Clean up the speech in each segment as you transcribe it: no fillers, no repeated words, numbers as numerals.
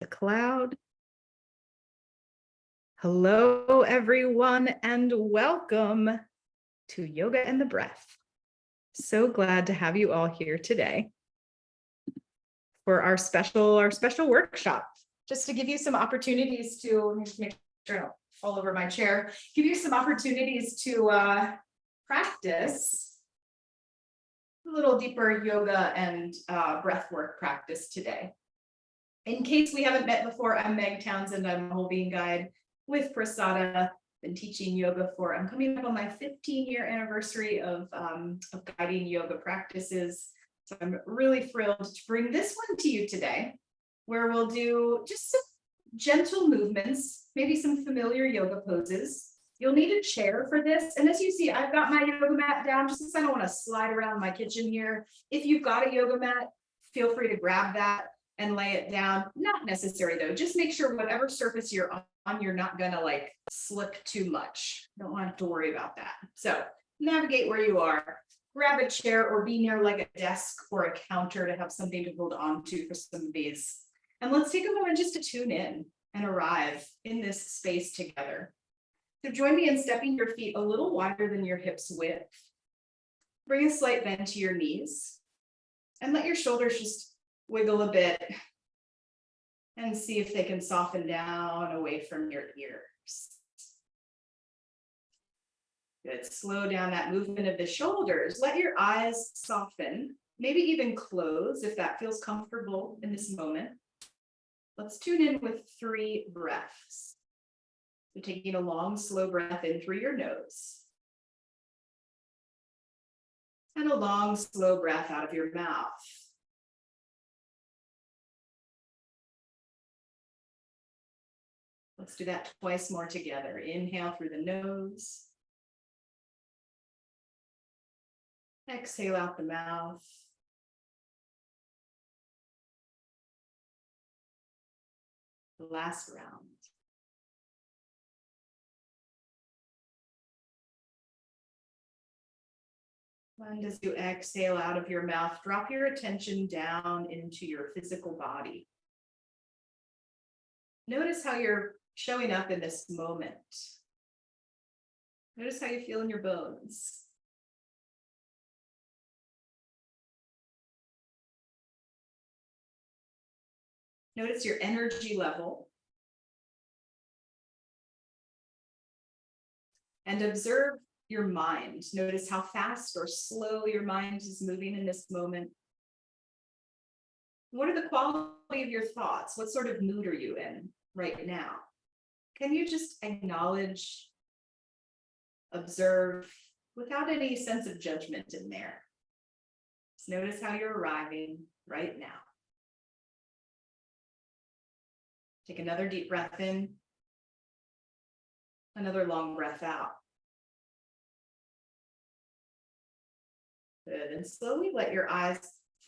the cloud. Hello, everyone, and welcome to Yoga and the Breath. So glad to have you all here today for our special workshop. Just to give you some opportunities to, let me just make sure I don't fall over my chair, give you some opportunities to practice a little deeper yoga and breath work practice today. In case we haven't met before, I'm Meg Townsend. I'm a whole being guide with Prasada. Been teaching yoga I'm coming up on my 15-year anniversary of guiding yoga practices. So I'm really thrilled to bring this one to you today, where we'll do just some gentle movements, maybe some familiar yoga poses. You'll need a chair for this. And as you see, I've got my yoga mat down just because I don't want to slide around my kitchen here. If you've got a yoga mat, feel free to grab that and lay it down. Not necessary though. Just make sure whatever surface you're on, you're not gonna like slip too much. Don't want to worry about that. So navigate where you are. Grab a chair or be near like a desk or a counter to have something to hold on to for some of these. And let's take a moment just to tune in and arrive in this space together. So join me in stepping your feet a little wider than your hips width. Bring a slight bend to your knees and let your shoulders just wiggle a bit and see if they can soften down away from your ears. Good. Slow down that movement of the shoulders. Let your eyes soften, maybe even close if that feels comfortable in this moment. Let's tune in with 3 breaths. So taking a long, slow breath in through your nose. And a long, slow breath out of your mouth. Let's do that twice more together. Inhale through the nose. Exhale out the mouth. The last round. And as you exhale out of your mouth, drop your attention down into your physical body. Notice how you're showing up in this moment. Notice how you feel in your bones. Notice your energy level. And observe your mind. Notice how fast or slow your mind is moving in this moment. What are the quality of your thoughts? What sort of mood are you in right now? Can you just acknowledge, observe, without any sense of judgment in there? Just notice how you're arriving right now. Take another deep breath in, another long breath out. Good, and slowly let your eyes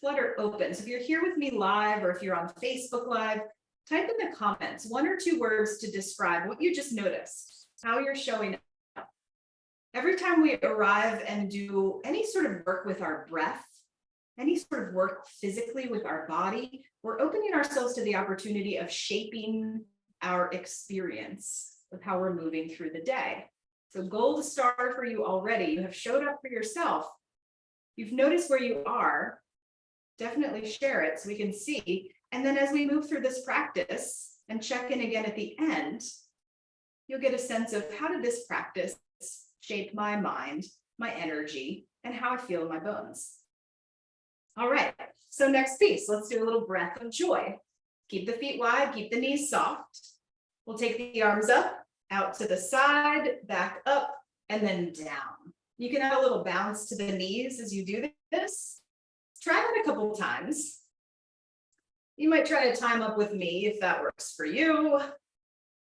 flutter open. So if you're here with me live or if you're on Facebook Live, type in the comments 1 or 2 words to describe what you just noticed, how you're showing up. Every time we arrive and do any sort of work with our breath, any sort of work physically with our body, we're opening ourselves to the opportunity of shaping our experience of how we're moving through the day. So gold star for you already. You have showed up for yourself. You've noticed where you are. Definitely share it so we can see. And then as we move through this practice and check in again at the end, you'll get a sense of how did this practice shape my mind, my energy, and how I feel in my bones. All right, so next piece, let's do a little breath of joy. Keep the feet wide, keep the knees soft. We'll take the arms up, out to the side, back up, and then down. You can add a little bounce to the knees as you do this. Try that a couple of times. You might try to time up with me if that works for you.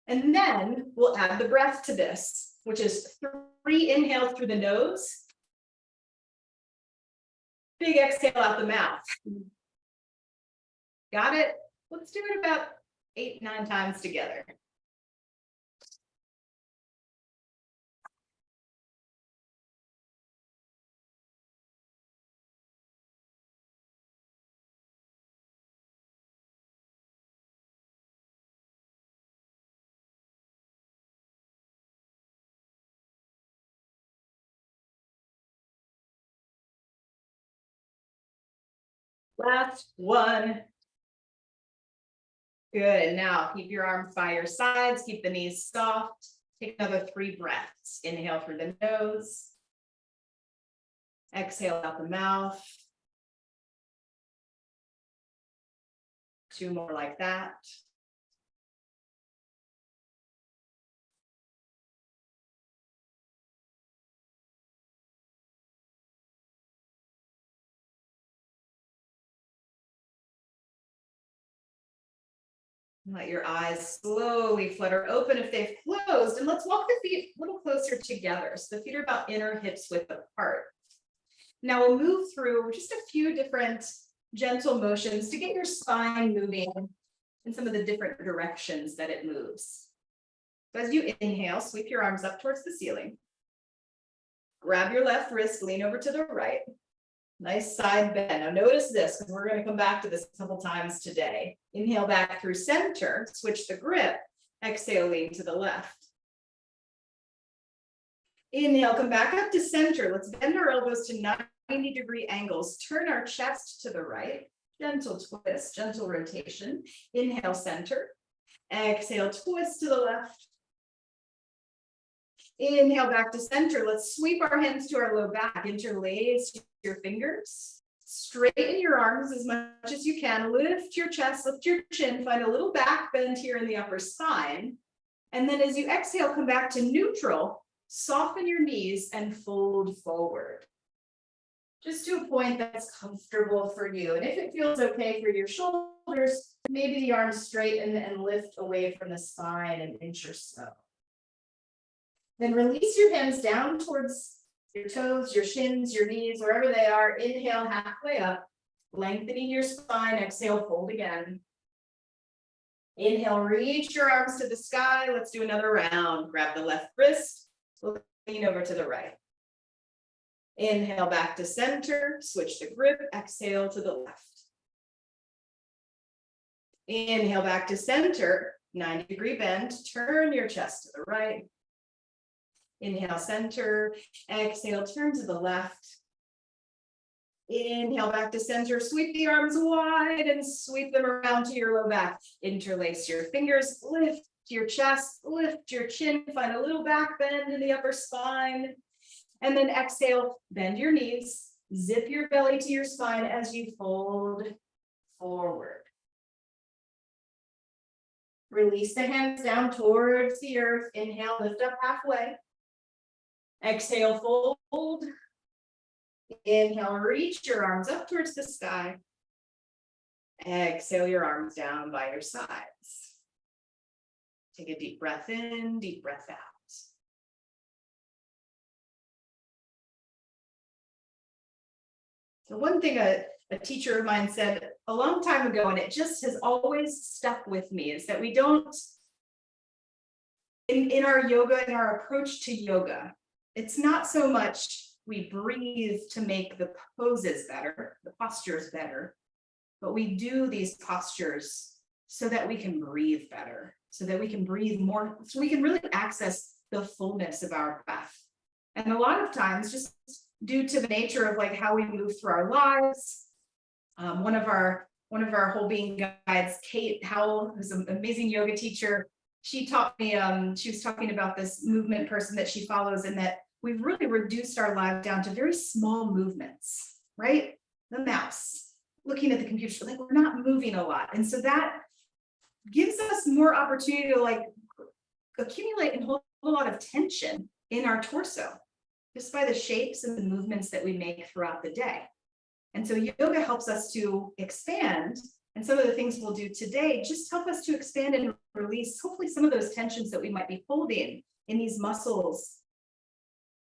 And then we'll add the breath to this, which is 3 inhales through the nose. Big exhale out the mouth. Got it? Let's do it about 8, 9 times together. Last one. Good. Now keep your arms by your sides, keep the knees soft. Take another 3 breaths. Inhale through the nose. Exhale out the mouth. 2 more like that. Let your eyes slowly flutter open if they've closed, and let's walk the feet a little closer together. So the feet are about inner hips width apart. Now we'll move through just a few different gentle motions to get your spine moving in some of the different directions that it moves. So as you inhale, sweep your arms up towards the ceiling. Grab your left wrist, lean over to the right. Nice side bend. Now notice this, because we're going to come back to this a couple times today. Inhale back through center, switch the grip. Exhale, lean to the left. Inhale, come back up to center. Let's bend our elbows to 90-degree angles. Turn our chest to the right. Gentle twist, gentle rotation. Inhale, center. Exhale, twist to the left. Inhale back to center. Let's sweep our hands to our low back. Interlace your fingers. Straighten your arms as much as you can. Lift your chest, lift your chin. Find a little back bend here in the upper spine. And then as you exhale, come back to neutral. Soften your knees and fold forward. Just to a point that's comfortable for you. And if it feels okay for your shoulders, maybe the arms straighten and lift away from the spine an inch or so. Then release your hands down towards your toes, your shins, your knees, wherever they are. Inhale, halfway up, lengthening your spine. Exhale, fold again. Inhale, reach your arms to the sky. Let's do another round. Grab the left wrist, lean over to the right. Inhale back to center, switch the grip, exhale to the left. Inhale back to center, 90-degree bend, turn your chest to the right. Inhale, center, exhale, turn to the left. Inhale back to center, sweep the arms wide and sweep them around to your low back. Interlace your fingers, lift your chest, lift your chin, find a little back bend in the upper spine. And then exhale, bend your knees, zip your belly to your spine as you fold forward. Release the hands down towards the earth. Inhale, lift up halfway. Exhale, fold. Inhale, reach your arms up towards the sky. Exhale your arms down by your sides. Take a deep breath in, deep breath out. So one thing a teacher of mine said a long time ago, and it just has always stuck with me, is that we don't, in our yoga, in our approach to yoga, it's not so much we breathe to make the poses better, the postures better, but we do these postures so that we can breathe better, so that we can breathe more, so we can really access the fullness of our breath. And a lot of times, just due to the nature of like how we move through our lives, one of our whole being guides, Kate Howell, who's an amazing yoga teacher, she taught me, she was talking about this movement person that she follows, and that we've really reduced our life down to very small movements, right? The mouse, looking at the computer, like we're not moving a lot. And so that gives us more opportunity to like accumulate and hold a lot of tension in our torso, just by the shapes and the movements that we make throughout the day. And so yoga helps us to expand. And some of the things we'll do today just help us to expand and release, hopefully, some of those tensions that we might be holding in these muscles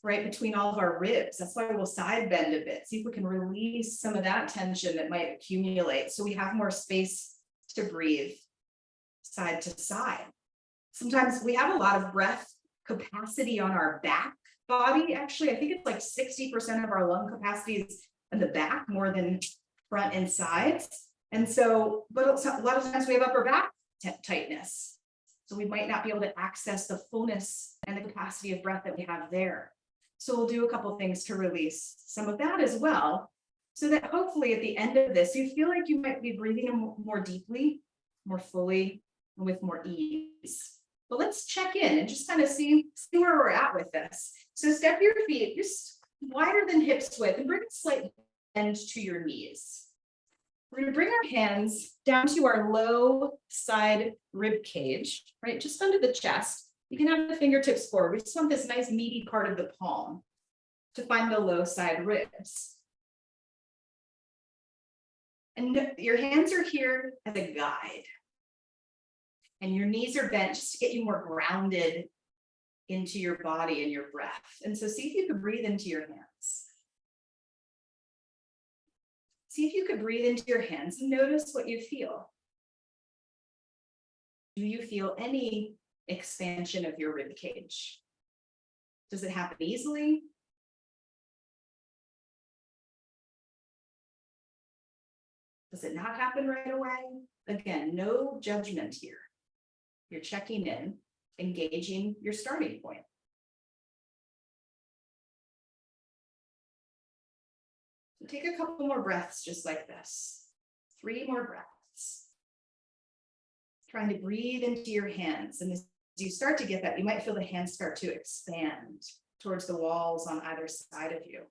right between all of our ribs. That's why we'll side bend a bit. See if we can release some of that tension that might accumulate, so we have more space to breathe side to side. Sometimes we have a lot of breath capacity on our back body. Actually, I think it's like 60% of our lung capacity is in the back more than front and sides. And so, but a lot of times we have upper back tightness. So we might not be able to access the fullness and the capacity of breath that we have there. So we'll do a couple things to release some of that as well. So that hopefully at the end of this, you feel like you might be breathing more deeply, more fully, and with more ease. But let's check in and just kind of see where we're at with this. So step your feet just wider than hips width and bring a slight bend to your knees. We're going to bring our hands down to our low side rib cage, right? Just under the chest. You can have the fingertips forward. We just want this nice meaty part of the palm to find the low side ribs. And your hands are here as a guide. And your knees are bent just to get you more grounded into your body and your breath. And so see if you can breathe into your hands. See if you could breathe into your hands and notice what you feel. Do you feel any expansion of your rib cage? Does it happen easily? Does it not happen right away? Again, no judgment here. You're checking in, engaging your starting point. So take a couple more breaths just like this. 3 more breaths. Trying to breathe into your hands. And as you start to get that, you might feel the hands start to expand towards the walls on either side of you.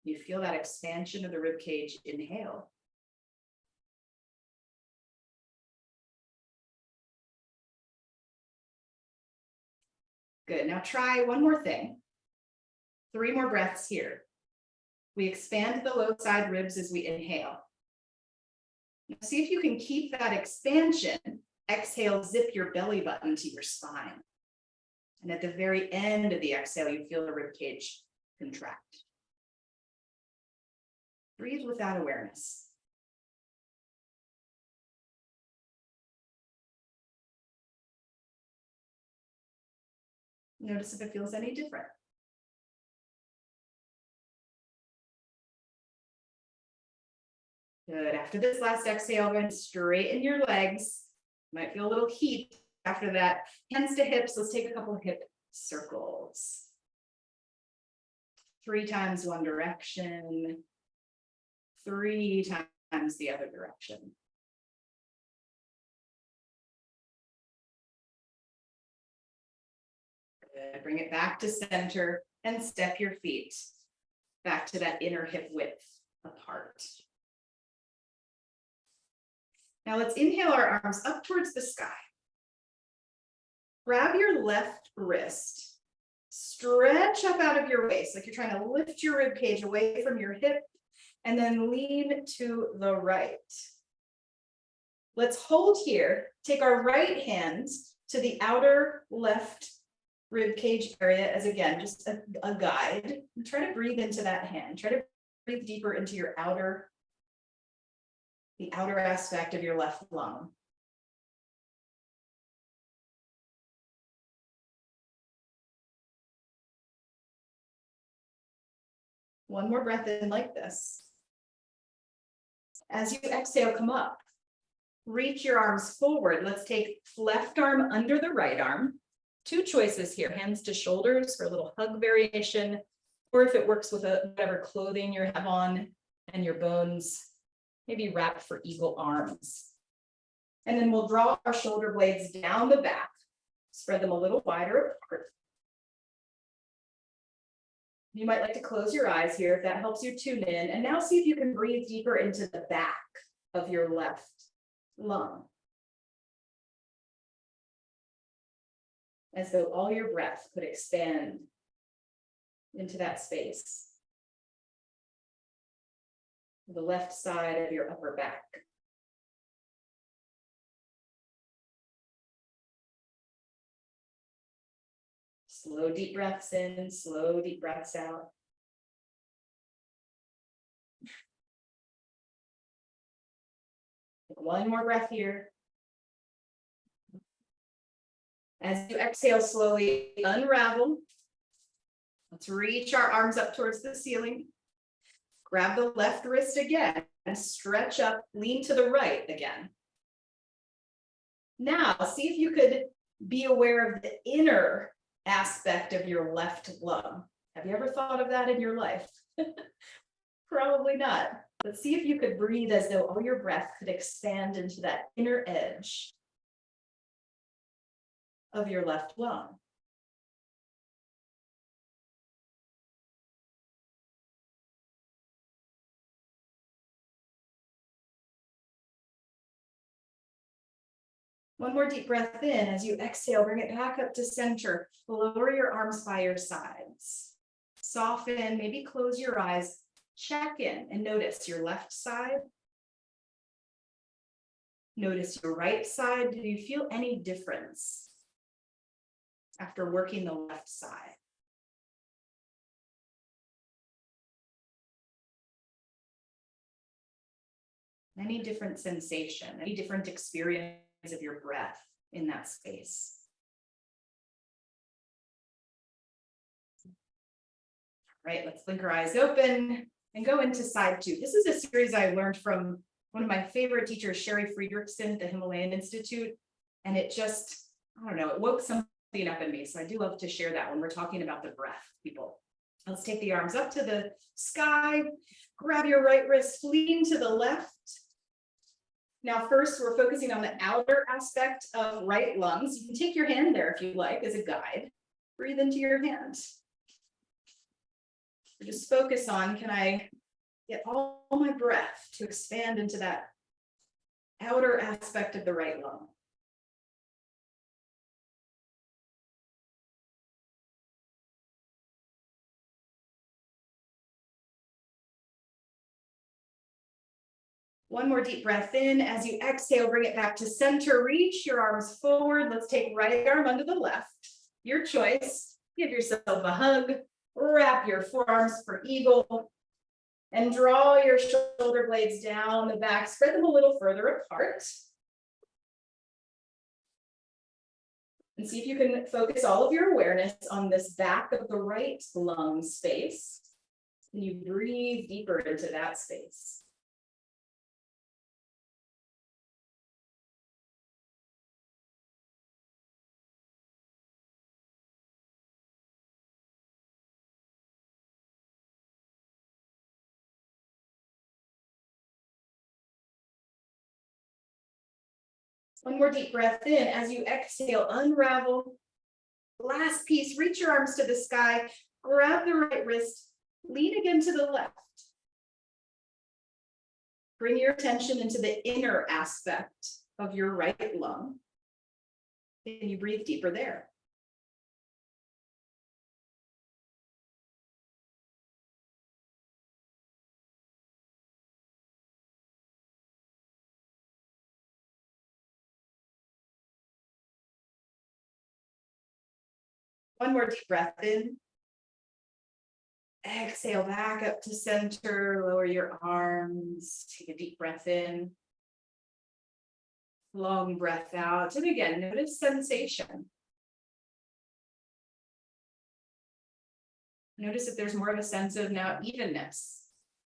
You feel that expansion of the rib cage. Inhale. Good. Now try one more thing. 3 more breaths here. We expand the low side ribs as we inhale. Now see if you can keep that expansion. Exhale, zip your belly button to your spine. And at the very end of the exhale, you feel the rib cage contract. Breathe with that awareness. Notice if it feels any different. Good. After this last exhale, go and straighten your legs. Might feel a little heat after that. Hands to hips. Let's take a couple of hip circles. 3 times one direction. 3 times the other direction. Good. Bring it back to center and step your feet back to that inner hip width apart. Now let's inhale our arms up towards the sky. Grab your left wrist, stretch up out of your waist, like you're trying to lift your rib cage away from your hip, and then lean to the right. Let's hold here. Take our right hand to the outer left rib cage area as, again, just a guide. And try to breathe into that hand. Try to breathe deeper into your the outer aspect of your left lung. One more breath in like this. As you exhale, come up. Reach your arms forward. Let's take left arm under the right arm. 2 choices here, hands to shoulders for a little hug variation, or if it works with whatever clothing you have on and your bones, maybe wrap for eagle arms. And then we'll draw our shoulder blades down the back, spread them a little wider apart. You might like to close your eyes here if that helps you tune in. And now see if you can breathe deeper into the back of your left lung. As though all your breath could expand into that space. The left side of your upper back. Slow, deep breaths in, slow, deep breaths out. Take 1 more breath here. As you exhale, slowly unravel. Let's reach our arms up towards the ceiling. Grab the left wrist again and stretch up, lean to the right again. Now, see if you could be aware of the inner aspect of your left lung. Have you ever thought of that in your life? Probably not. But see if you could breathe as though all your breath could expand into that inner edge of your left lung. One more deep breath in. As you exhale, bring it back up to center. Lower your arms by your sides. Soften, maybe close your eyes. Check in and notice your left side. Notice your right side. Do you feel any difference after working the left side? Any different sensation, any different experience of your breath in that space? Right, let's blink our eyes open and go into side two. This is a series I learned from one of my favorite teachers, Sherry Friedrichsen at the Himalayan Institute. And it just, I don't know, it woke something up in me. So I do love to share that when we're talking about the breath, people. Let's take the arms up to the sky, grab your right wrist, lean to the left. Now, first, we're focusing on the outer aspect of right lungs. You can take your hand there if you like as a guide. Breathe into your hand. Just focus on, can I get all my breath to expand into that outer aspect of the right lung? One more deep breath in. As you exhale, bring it back to center. Reach your arms forward. Let's take right arm under the left. Your choice. Give yourself a hug. Wrap your forearms for eagle. And draw your shoulder blades down the back. Spread them a little further apart. And see if you can focus all of your awareness on this back of the right lung space. And you breathe deeper into that space. One more deep breath in. As you exhale, unravel. Last piece, reach your arms to the sky, grab the right wrist, lean again to the left. Bring your attention into the inner aspect of your right lung. And you breathe deeper there. One more deep breath in. Exhale back up to center, lower your arms, take a deep breath in. Long breath out, and again, notice sensation. Notice if there's more of a sense of now evenness,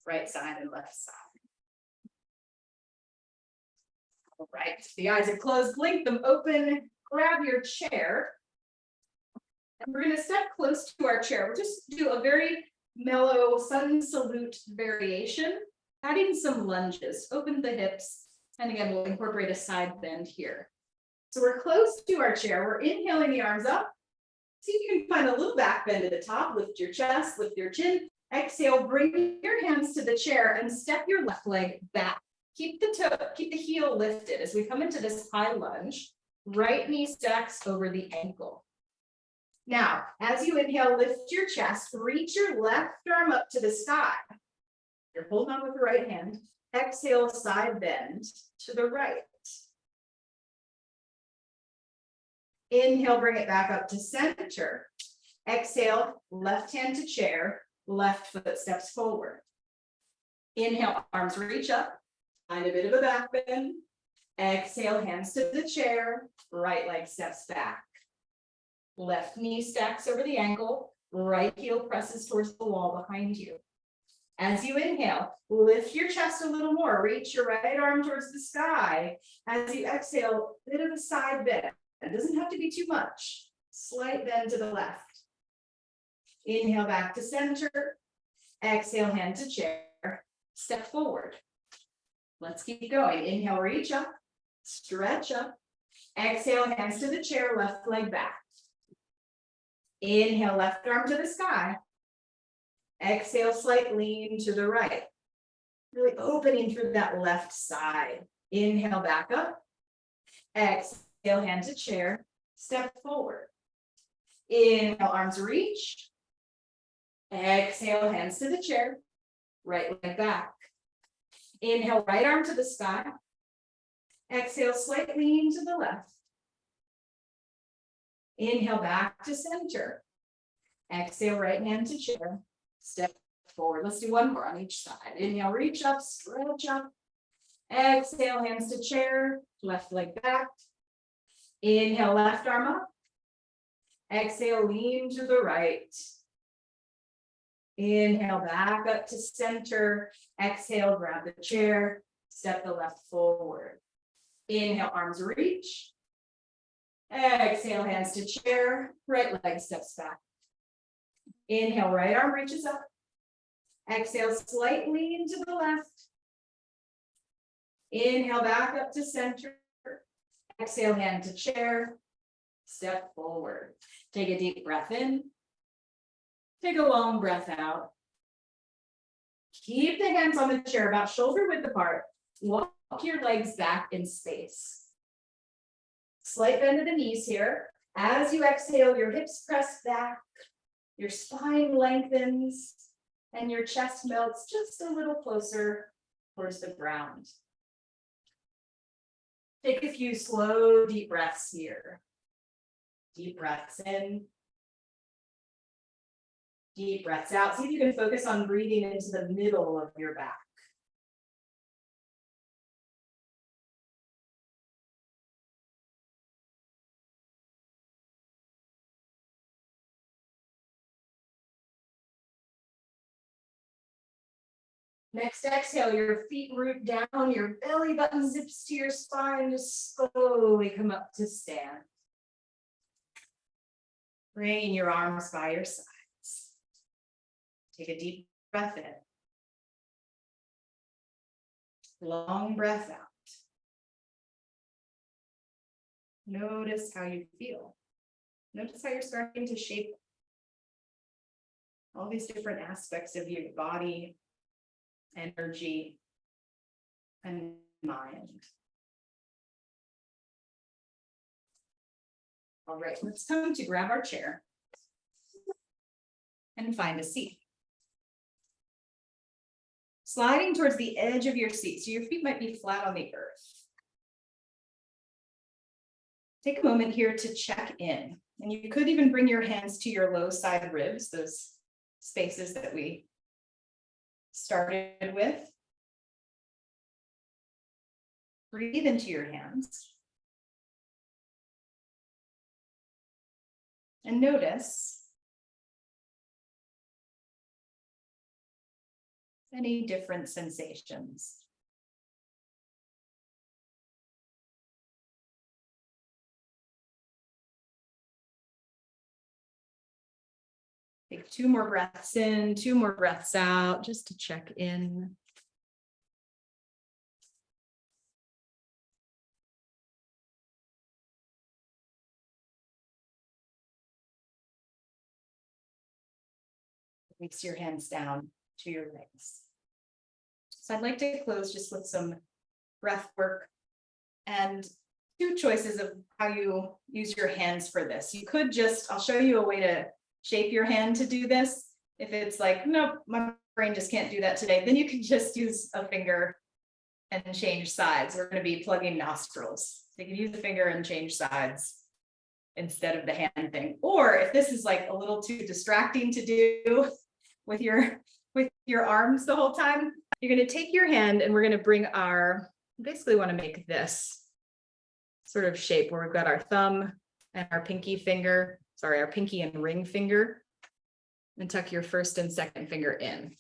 right side and left side. All right, the eyes are closed, blink them open, grab your chair. And we're going to step close to our chair. We'll just do a very mellow sun salute variation, adding some lunges. Open the hips, and again, we'll incorporate a side bend here. So we're close to our chair. We're inhaling the arms up. See if you can find a little back bend at the top. Lift your chest, lift your chin. Exhale, bring your hands to the chair and step your left leg back. Keep the heel lifted as we come into this high lunge. Right knee stacks over the ankle. Now, as you inhale, lift your chest, reach your left arm up to the sky. You're holding on with the right hand. Exhale, side bend to the right. Inhale, bring it back up to center. Exhale, left hand to chair, left foot steps forward. Inhale, arms reach up, find a bit of a back bend. Exhale, hands to the chair, right leg steps back. Left knee stacks over the ankle, right heel presses towards the wall behind you. As you inhale, lift your chest a little more, reach your right arm towards the sky. As you exhale, a bit of a side bend. It doesn't have to be too much. Slight bend to the left. Inhale back to center. Exhale, hand to chair. step forward. Let's keep going. Inhale, reach up, stretch up. Exhale, hands to the chair, left leg back. Inhale, left arm to the sky. Exhale, slight lean to the right. Really opening through that left side. Inhale, back up. Exhale, hand to chair, step forward. Inhale, arms reach. Exhale, hands to the chair, right leg back. Inhale, right arm to the sky. Exhale, slight lean to the left. Inhale, back to center. Exhale, right hand to chair, step forward. Let's do one more on each side. Inhale, reach up, stretch up. Exhale, hands to chair, left leg back. Inhale, left arm up. Exhale, lean to the right. Inhale, back up to center. Exhale, grab the chair, step the left forward. Inhale, arms reach. Exhale, hands to chair, right leg steps back. Inhale, right arm reaches up. Exhale, slight lean to the left. Inhale, back up to center. Exhale, hand to chair, step forward. Take a deep breath in. Take a long breath out. Keep the hands on the chair about shoulder width apart. Walk your legs back in space. Slight bend of the knees here. As you exhale, your hips press back, your spine lengthens, and your chest melts just a little closer towards the ground. Take a few slow, deep breaths here. Deep breaths in. Deep breaths out. See if you can focus on breathing into the middle of your back. Next exhale, your feet root down, your belly button zips to your spine, just slowly come up to stand. Bringing your arms by your sides. Take a deep breath in. Long breath out. Notice how you feel. Notice how you're starting to shape all these different aspects of your body, energy, and mind. All right, let's come to grab our chair and find a seat. Sliding towards the edge of your seat, so your feet might be flat on the earth. Take a moment here to check in, and you could even bring your hands to your low side ribs, those spaces that we started with. Breathe into your hands. And notice any different sensations. Take 2 more breaths in, 2 more breaths out, just to check in. Release your hands down to your legs. So I'd like to close just with some breath work and 2 choices of how you use your hands for this. You could just, I'll show you a way to shape your hand to do this. If it's like, nope, my brain just can't do that today, then you can just use a finger and change sides. We're going to be plugging nostrils. So you can use the finger and change sides instead of the hand thing. Or if this is like a little too distracting to do with your arms the whole time, you're going to take your hand and we're going to bring our, basically want to make this sort of shape where we've got our thumb and our pinky finger, sorry, our pinky and ring finger, and tuck your first and second finger in.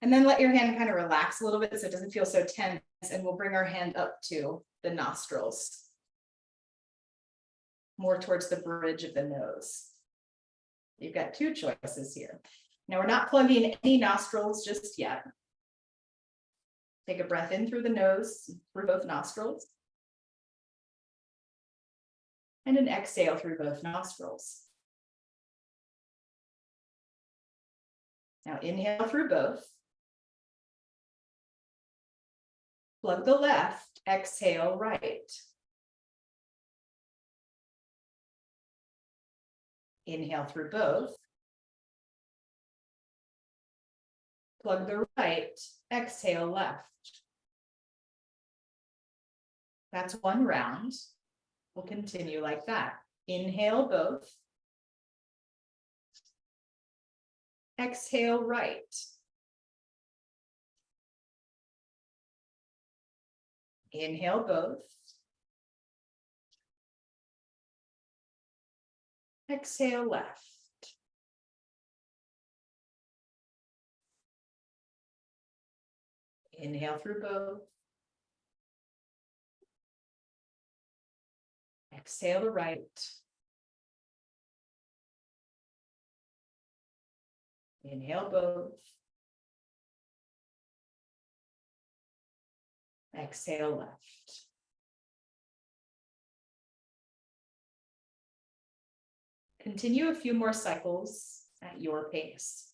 And then let your hand kind of relax a little bit so it doesn't feel so tense, and we'll bring our hand up to the nostrils, more towards the bridge of the nose. You've got 2 choices here. Now we're not plugging any nostrils just yet. Take a breath in through the nose, through both nostrils. And an exhale through both nostrils. Now inhale through both. Plug the left, exhale right. Inhale through both. Plug the right, exhale left. That's one round. We'll continue like that. Inhale both. Exhale right. Inhale both. Exhale left. Inhale through both. Exhale to right. Inhale both. Exhale left. Continue a few more cycles at your pace.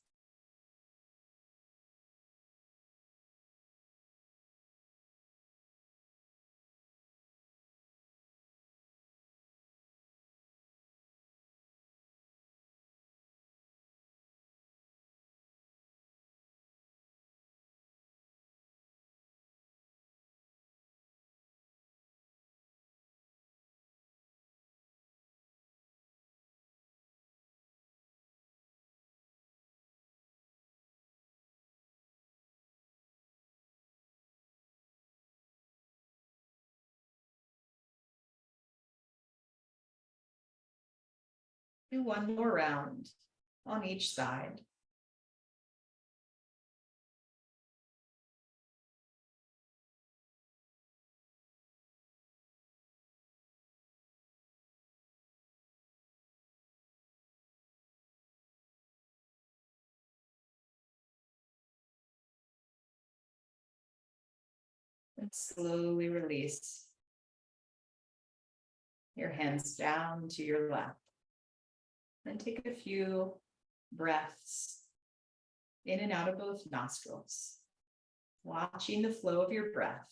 Do one more round on each side. And slowly release your hands down to your lap. And take a few breaths in and out of both nostrils, watching the flow of your breath.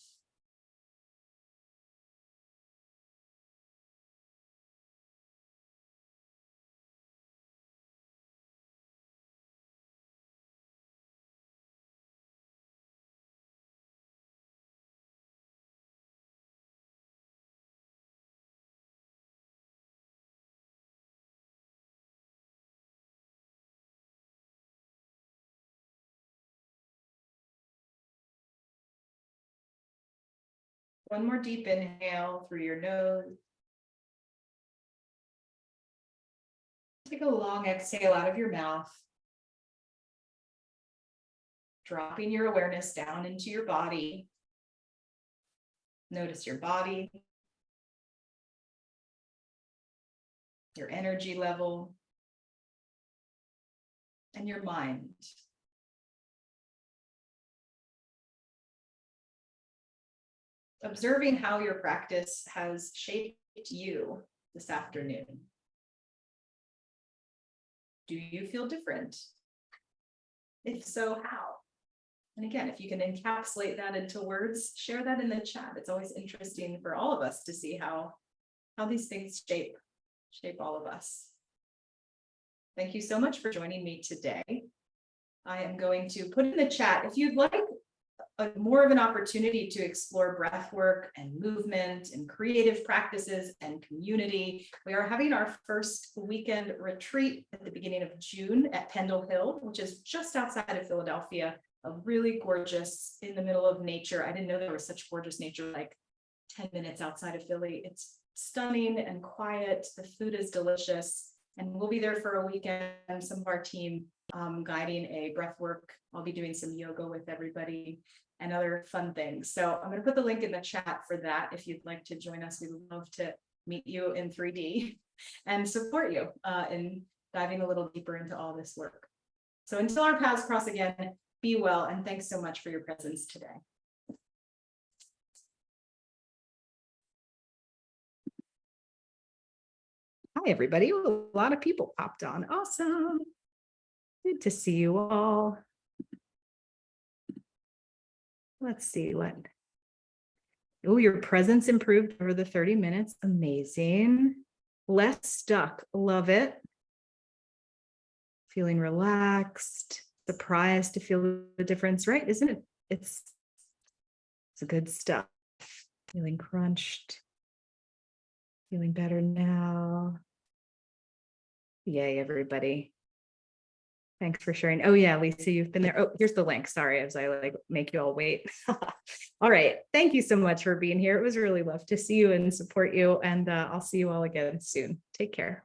One more deep inhale through your nose. Take a long exhale out of your mouth. Dropping your awareness down into your body. Notice your body, your energy level, and your mind. Observing how your practice has shaped you this afternoon. Do you feel different? If so, how? And again, if you can encapsulate that into words, share that in the chat. It's always interesting for all of us to see how these things shape all of us. Thank you so much for joining me today. I am going to put in the chat, if you'd like more of an opportunity to explore breath work and movement and creative practices and community, we are having our first weekend retreat at the beginning of June at Pendle Hill, which is just outside of Philadelphia, a really gorgeous, in the middle of nature. I didn't know there was such gorgeous nature like 10 minutes outside of Philly. It's stunning and quiet. The food is delicious. And we'll be there for a weekend. Some of our team guiding a breath work. I'll be doing some yoga with everybody and other fun things. So I'm going to put the link in the chat for that. If you'd like to join us, we would love to meet you in 3D and support you in diving a little deeper into all this work. So until our paths cross again, be well, and thanks so much for your presence today. Hi, everybody. A lot of people popped on. Awesome. Good to see you all. Let's see what. Oh, your presence improved over the 30 minutes. Amazing. Less stuck. Love it. Feeling relaxed, surprised to feel the difference, right? Isn't it? It's a good stuff. Feeling crunched. Feeling better now. Yay, everybody. Thanks for sharing. Oh yeah, Lisa, you've been there. Oh, here's the link. Sorry, as I like make you all wait. All right. Thank you so much for being here. It was really love to see you and support you. And I'll see you all again soon. Take care.